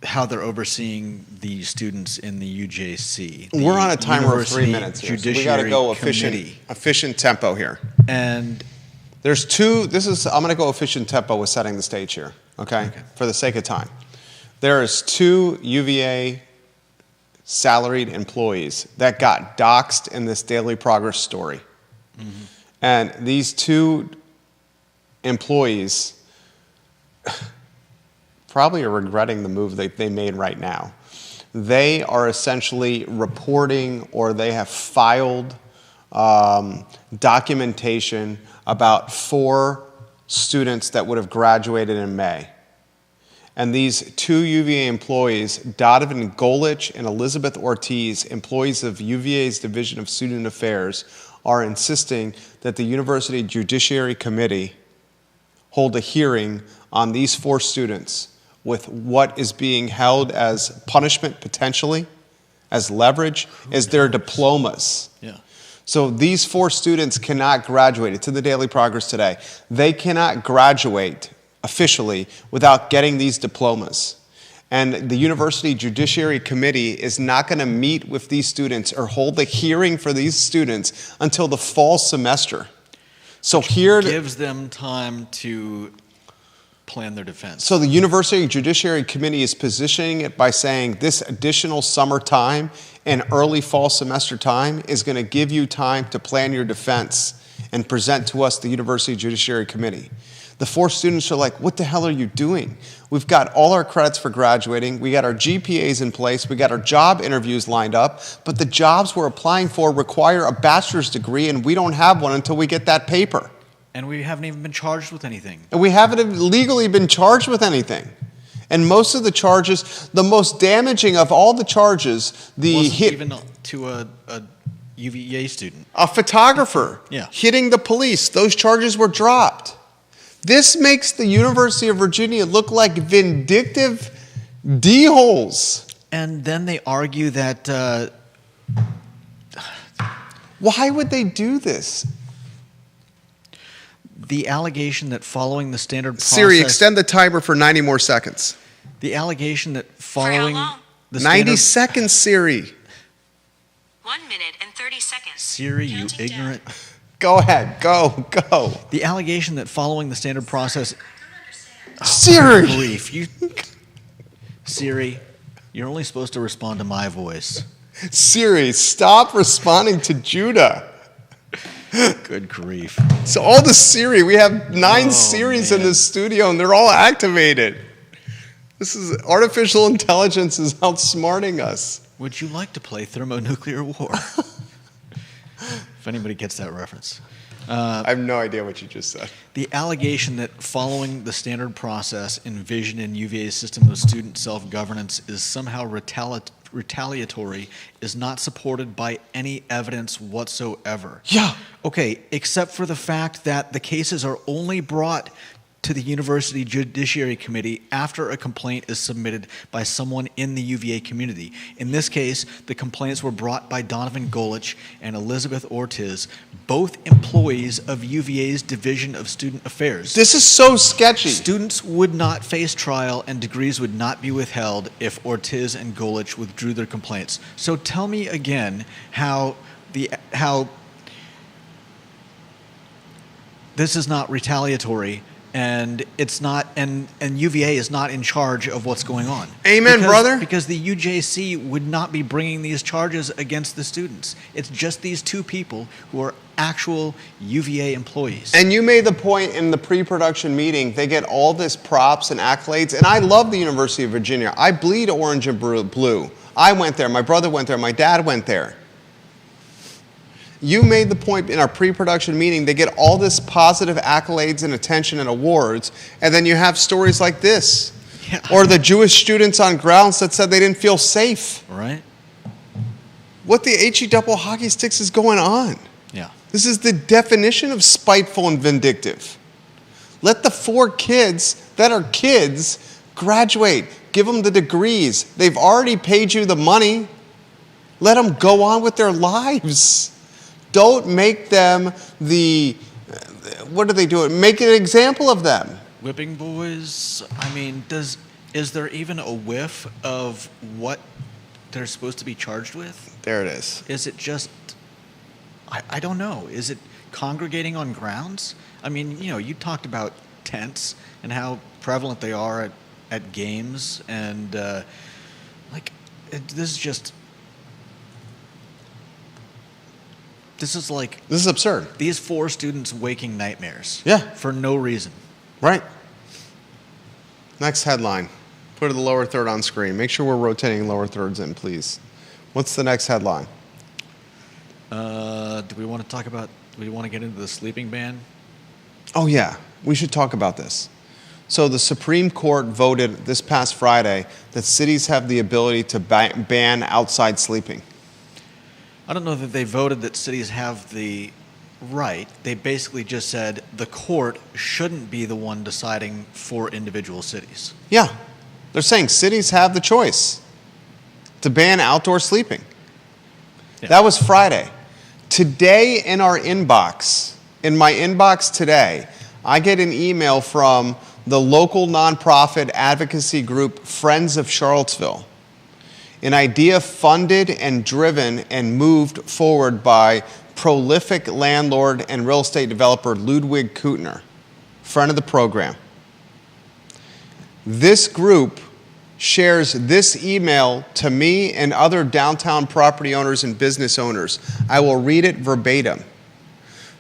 how they're overseeing the students in the UJC. We're on a timer of 3 University minutes here, so we got to Judiciary go Committee. efficient tempo here. And There's two. I'm going to go efficient tempo with setting the stage here, okay? For the sake of time. There is 2 UVA salaried employees that got doxxed in this Daily Progress story. Mm-hmm. And these 2 employees probably are regretting the move that they made right now. They are essentially reporting, or they have filed documentation about 4 students that would have graduated in May. And these 2 UVA employees, Donovan Golich and Elizabeth Ortiz, employees of UVA's Division of Student Affairs, are insisting that the University Judiciary Committee hold a hearing on these 4 students with what is being held as punishment, potentially, as leverage, as their diplomas. yeah. So these 4 students cannot graduate. It's in the Daily Progress today. They cannot graduate officially without getting these diplomas. And the University Judiciary Committee is not going to meet with these students or hold a hearing for these students until the fall semester. So here Gives them time to plan their defense. So the University Judiciary Committee is positioning it by saying this additional summer time and early fall semester time is going to give you time to plan your defense and present to us, the University Judiciary Committee. The 4 students are like, what the hell are you doing? We've got all our credits for graduating. We got our GPAs in place. We got our job interviews lined up. But the jobs we're applying for require a bachelor's degree, and we don't have one until we get that paper. And we haven't even been charged with anything. And we haven't legally been charged with anything. And most of the charges, the most damaging of all the charges, Wasn't even to a UVA student. a photographer Yeah. hitting the police, those charges were dropped. This makes the University of Virginia look like vindictive D-holes. And then they argue that Why would they do this? the allegation that following the standard process... Siri, extend the timer for 90 more seconds. The allegation that following long? the 90 standard... seconds, Siri. 1 minute and 30 seconds. Siri, you Counting down. ignorant. Go ahead. Go. The allegation that following the standard process. Siri! Grief. Siri, you're only supposed to respond to my voice. Siri, stop responding to Judah. Good grief. So all the Siri, we have 9 Oh, Siris in man. this studio, and they're all activated. This is artificial intelligence is outsmarting us. Would you like to play thermonuclear war? If anybody gets that reference. I have no idea what you just said. The allegation that following the standard process envisioned in UVA's system of student self-governance is somehow retaliatory is not supported by any evidence whatsoever. Yeah. Okay, except for the fact that the cases are only brought to the University Judiciary Committee after a complaint is submitted by someone in the UVA community. In this case, the complaints were brought by Donovan Golich and Elizabeth Ortiz, both employees of UVA's Division of Student Affairs. This is so sketchy. Students would not face trial and degrees would not be withheld if Ortiz and Golich withdrew their complaints. So tell me again how this is not retaliatory and it's not and UVA is not in charge of what's going on. Amen, brother. Because the UJC would not be bringing these charges against the students. It's just these two people who are actual UVA employees. And you made the point in the pre-production meeting, they get all this props and accolades, and I love the University of Virginia. I bleed orange and blue. I went there, my brother went there, my dad went there. You made the point in our pre-production meeting, they get all this positive accolades and attention and awards, and then you have stories like this. Yeah. Or the Jewish students on grounds that said they didn't feel safe. Right? What the HE double hockey sticks is going on? Yeah. This is the definition of spiteful and vindictive. Let the 4 kids that are kids graduate. Give them the degrees. They've already paid you the money. Let them go on with their lives. Don't make them what do they do? Make an example of them. Whipping boys, I mean, is there even a whiff of what they're supposed to be charged with? There it is. Is it just, I don't know, is it congregating on grounds? I mean, you talked about tents and how prevalent they are at games, and this is just, this is absurd. these 4 students waking nightmares. Yeah. For no reason. Right. Next headline. Put the lower third on screen. Make sure we're rotating lower thirds in, please. What's the next headline? Do we want to get into the sleeping ban? Oh, yeah. We should talk about this. So the Supreme Court voted this past Friday that cities have the ability to ban outside sleeping. I don't know that they voted that cities have the right. They basically just said the court shouldn't be the one deciding for individual cities. Yeah. They're saying cities have the choice to ban outdoor sleeping. Yeah. That was Friday. Today in my inbox today, I get an email from the local nonprofit advocacy group Friends of Charlottesville. An idea funded and driven and moved forward by prolific landlord and real estate developer Ludwig Kutner, friend of the program. This group shares this email to me and other downtown property owners and business owners. I will read it verbatim.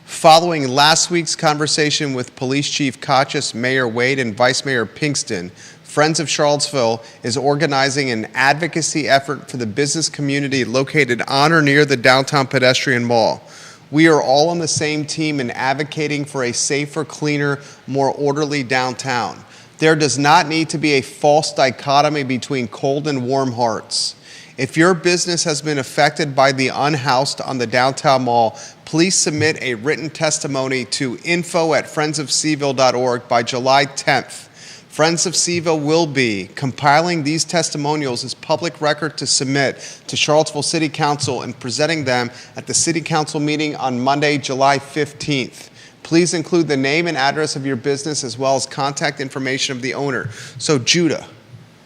Following last week's conversation with Police Chief Kachis, Mayor Wade, and Vice Mayor Pinkston, Friends of Charlottesville is organizing an advocacy effort for the business community located on or near the downtown pedestrian mall. We are all on the same team in advocating for a safer, cleaner, more orderly downtown. There does not need to be a false dichotomy between cold and warm hearts. If your business has been affected by the unhoused on the downtown mall, please submit a written testimony to info@friendsofseaville.org by July 10th. Friends of Seaville will be compiling these testimonials as public record to submit to Charlottesville City Council and presenting them at the City Council meeting on Monday, July 15th. Please include the name and address of your business as well as contact information of the owner. So Judah,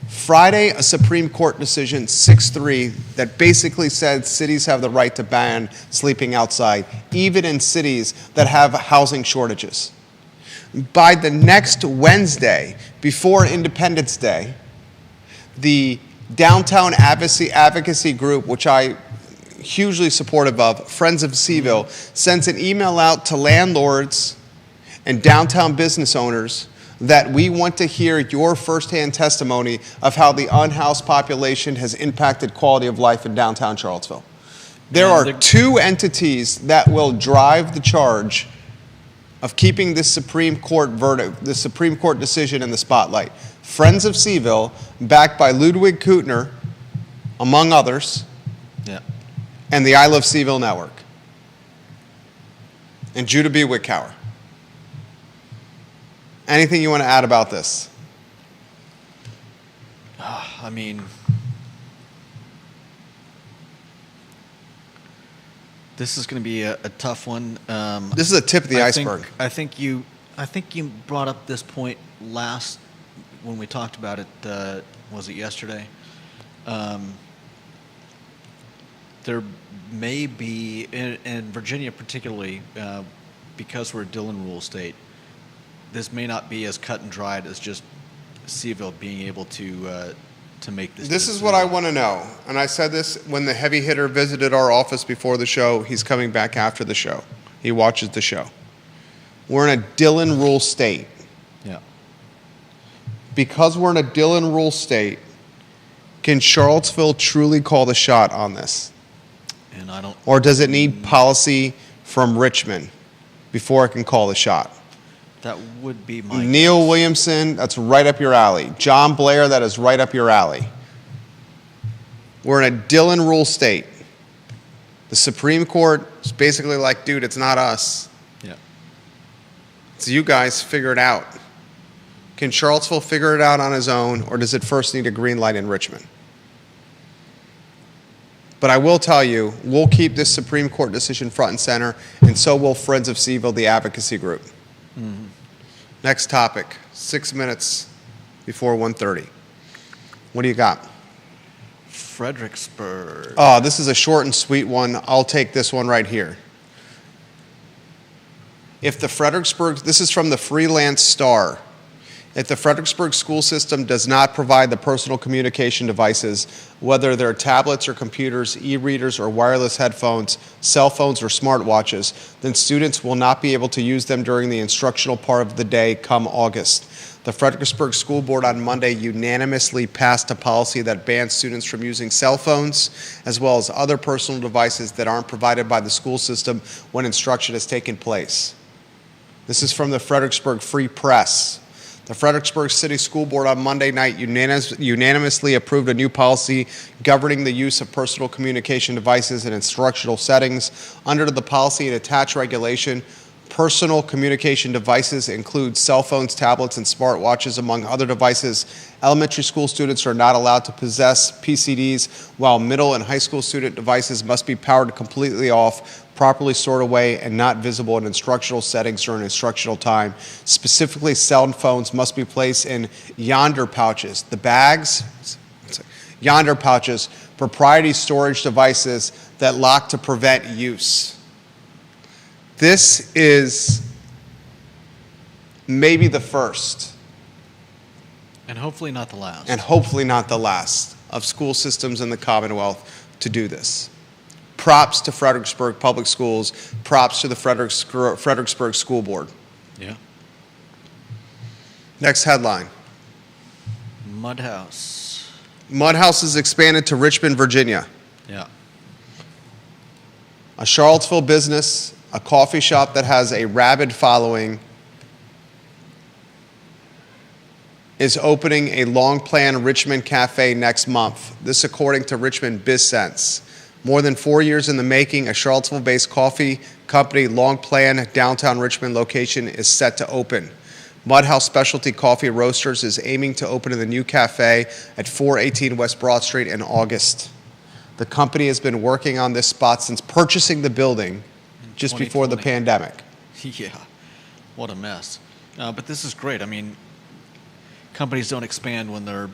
Friday, a Supreme Court decision, 6-3, that basically said cities have the right to ban sleeping outside, even in cities that have housing shortages. By the next Wednesday, before Independence Day, the Downtown Advocacy Group, which I hugely supportive of, Friends of Seaville, sends an email out to landlords and downtown business owners that we want to hear your firsthand testimony of how the unhoused population has impacted quality of life in downtown Charlottesville. There are two entities that will drive the charge of keeping this Supreme Court verdict, the Supreme Court decision in the spotlight. Friends of Seaville, backed by Ludwig Kutner, among others, Yeah. and the I Love Seaville Network, and Judah B. Wickower. Anything you want to add about this? I mean, this is going to be a tough one. This is a tip of the iceberg. I think you brought up this point last when we talked about it. Was it yesterday? There may be, in Virginia particularly, because we're a Dillon Rule state, this may not be as cut and dried as just Seaville being able to make this. This is what I want to know, and I said this when the heavy hitter visited our office before the show. He's coming back after the show. He watches the show. We're in a Dillon Rule state. Yeah. Because we're in a Dillon Rule state, can Charlottesville truly call the shot on this? And I don't. Or does it need policy from Richmond before it can call the shot? That would be my Neil guess. Williamson, that's right up your alley. John Blair, that is right up your alley. We're in a Dillon Rule state. The Supreme Court is basically like, dude, it's not us. Yeah. It's you guys, figure it out. Can Charlottesville figure it out on his own, or does it first need a green light in Richmond? But I will tell you, we'll keep this Supreme Court decision front and center, and so will Friends of Seaville, the advocacy group. Mm-hmm. Next topic, 6 minutes before 1:30. What do you got? Fredericksburg. Oh, this is a short and sweet one. I'll take this one right here. If the Fredericksburg, this is from the Freelance Star. If the Fredericksburg school system does not provide the personal communication devices, whether they're tablets or computers, e-readers or wireless headphones, cell phones or smartwatches, then students will not be able to use them during the instructional part of the day come August. The Fredericksburg School Board on Monday unanimously passed a policy that bans students from using cell phones as well as other personal devices that aren't provided by the school system when instruction has taken place. This is from the Fredericksburg Free Press. The Fredericksburg City School Board on Monday night unanimously approved a new policy governing the use of personal communication devices in instructional settings. Under the policy and attached regulation, personal communication devices include cell phones, tablets, and smartwatches, among other devices. Elementary school students are not allowed to possess PCDs, while middle and high school student devices must be powered completely off, properly stored away, and not visible in instructional settings during instructional time. Specifically, cell phones must be placed in yonder pouches. The bags, yonder pouches, proprietary storage devices that lock to prevent use. This is maybe the first, And hopefully not the last. and hopefully not the last, of school systems in the Commonwealth to do this. Props to Fredericksburg Public Schools. Props to the Fredericksburg School Board. Yeah. Next headline. Mudhouse. Mudhouse is expanded to Richmond, Virginia. Yeah. A Charlottesville business, a coffee shop that has a rabid following, is opening a long-planned Richmond cafe next month. This according to Richmond BizSense. More than 4 years in the making, a Charlottesville-based coffee company long-planned downtown Richmond location is set to open. Mudhouse Specialty Coffee Roasters is aiming to open in the new cafe at 418 West Broad Street in August. The company has been working on this spot since purchasing the building just before the 2020. pandemic. Yeah. What a mess. But this is great. I mean, companies don't expand when they're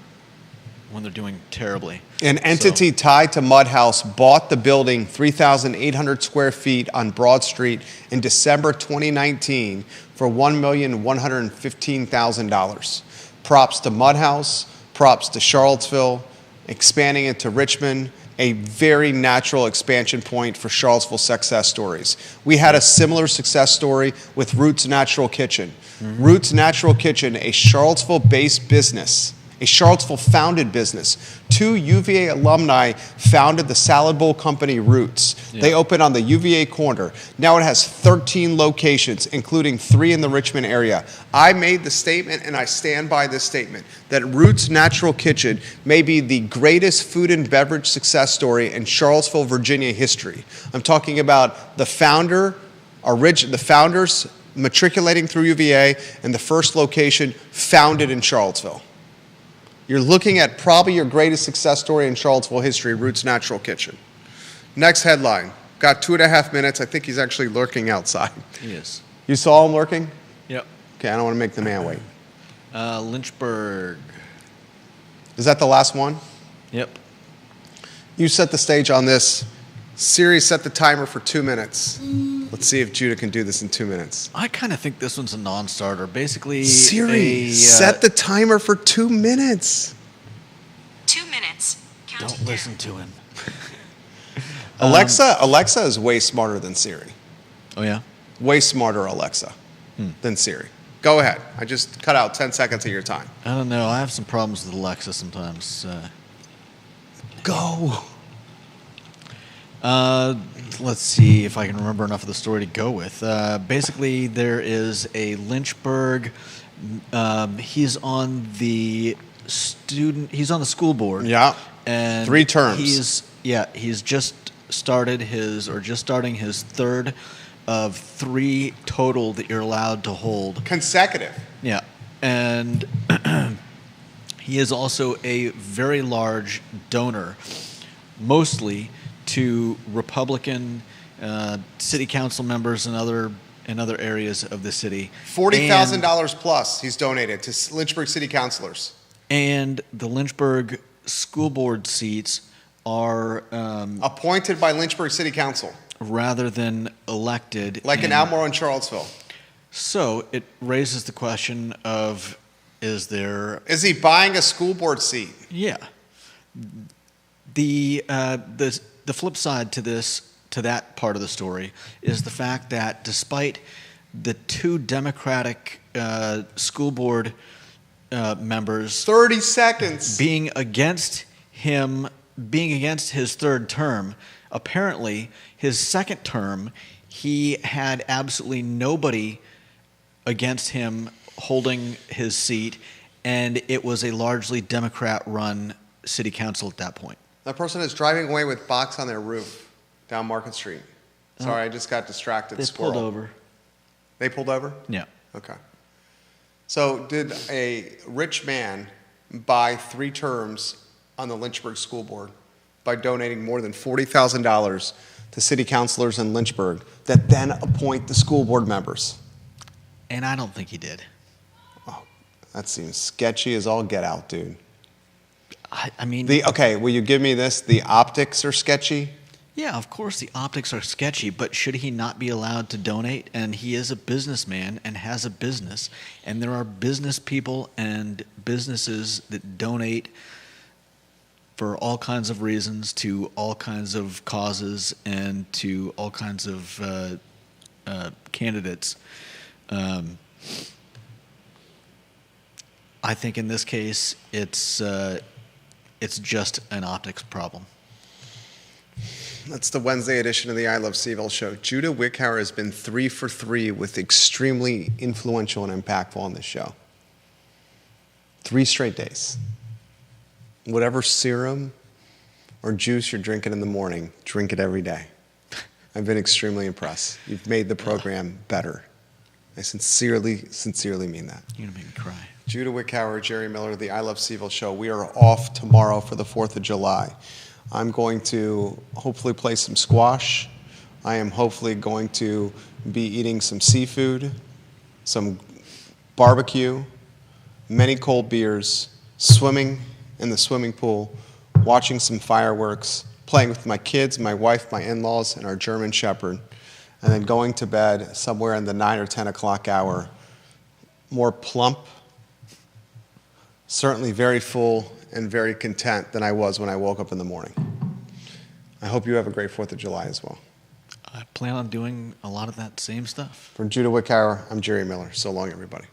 when they're doing terribly. An entity tied to Mudhouse bought the building, 3,800 square feet on Broad Street in December 2019 for $1,115,000. Props to Mudhouse, props to Charlottesville, expanding into Richmond, a very natural expansion point for Charlottesville success stories. We had a similar success story with Roots Natural Kitchen. Roots Natural Kitchen, a Charlottesville-based business, a Charlottesville-founded business. 2 UVA alumni founded the salad bowl company Roots. Yeah. They opened on the UVA corner. Now it has 13 locations, including 3 in the Richmond area. I made the statement, and I stand by this statement, that Roots Natural Kitchen may be the greatest food and beverage success story in Charlottesville, Virginia history. I'm talking about the founders matriculating through UVA, and the first location founded in Charlottesville. You're looking at probably your greatest success story in Charlottesville history, Roots Natural Kitchen. Next headline. Got 2.5 minutes. I think he's actually lurking outside. He is. You saw him lurking? Yep. Okay, I don't want to make the man wait. Lynchburg. Is that the last one? Yep. You set the stage on this. Siri set the timer for 2 minutes. Let's see if Judah can do this in 2 minutes. I kind of think this one's a non-starter. Basically, Siri, set the timer for 2 minutes. 2 minutes. Counting Don't down. listen to him. Alexa is way smarter than Siri. Oh yeah. Way smarter Alexa than Siri. Go ahead. I just cut out 10 seconds of your time. I don't know. I have some problems with Alexa sometimes. Go. Let's see if I can remember enough of the story to go with. Basically, there is a Lynchburg. He's on the school board. Yeah. And 3 terms. He's just starting his third of 3 total that you're allowed to hold. Consecutive. Yeah. And he is also a very large donor, mostly to Republican city council members and other areas of the city. $40,000 plus he's donated to Lynchburg city councilors. And the Lynchburg school board seats are Appointed by Lynchburg city council. rather than elected. Like in Almore and Charlottesville. So it raises the question of, is he buying a school board seat? Yeah. The flip side to that part of the story is the fact that despite the 2 Democratic school board members 30 seconds. being against his third term, apparently his second term he had absolutely nobody against him holding his seat, and it was a largely Democrat-run city council at that point. That person is driving away with box on their roof down Market Street. Sorry, I just got distracted. They Squirrel. pulled over. They pulled over? Yeah. Okay. So did a rich man buy 3 terms on the Lynchburg School Board by donating more than $40,000 to city councilors in Lynchburg that then appoint the school board members? And I don't think he did. Oh, that seems sketchy as all get out, dude. I mean... Okay, will you give me this? The optics are sketchy? Yeah, of course the optics are sketchy, but should he not be allowed to donate? And he is a businessman and has a business. And there are business people and businesses that donate for all kinds of reasons to all kinds of causes and to all kinds of candidates. I think in this case, it's just an optics problem. That's the Wednesday edition of the I Love CVille show. Judah Wickhauer has been 3 for 3 with extremely influential and impactful on this show. 3 straight days. Whatever serum or juice you're drinking in the morning, drink it every day. I've been extremely impressed. You've made the program better. I sincerely mean that. You're going to make me cry. Judah Wickhauer, Jerry Miller, the I Love CVille show. We are off tomorrow for the 4th of July. I'm going to hopefully play some squash. I am hopefully going to be eating some seafood, some barbecue, many cold beers, swimming in the swimming pool, watching some fireworks, playing with my kids, my wife, my in-laws, and our German Shepherd, and then going to bed somewhere in the 9 or 10 o'clock hour, more plump, certainly very full, and very content than I was when I woke up in the morning. I hope you have a great 4th of July as well. I plan on doing a lot of that same stuff. From Judah Wickhauer, I'm Jerry Miller. So long, everybody.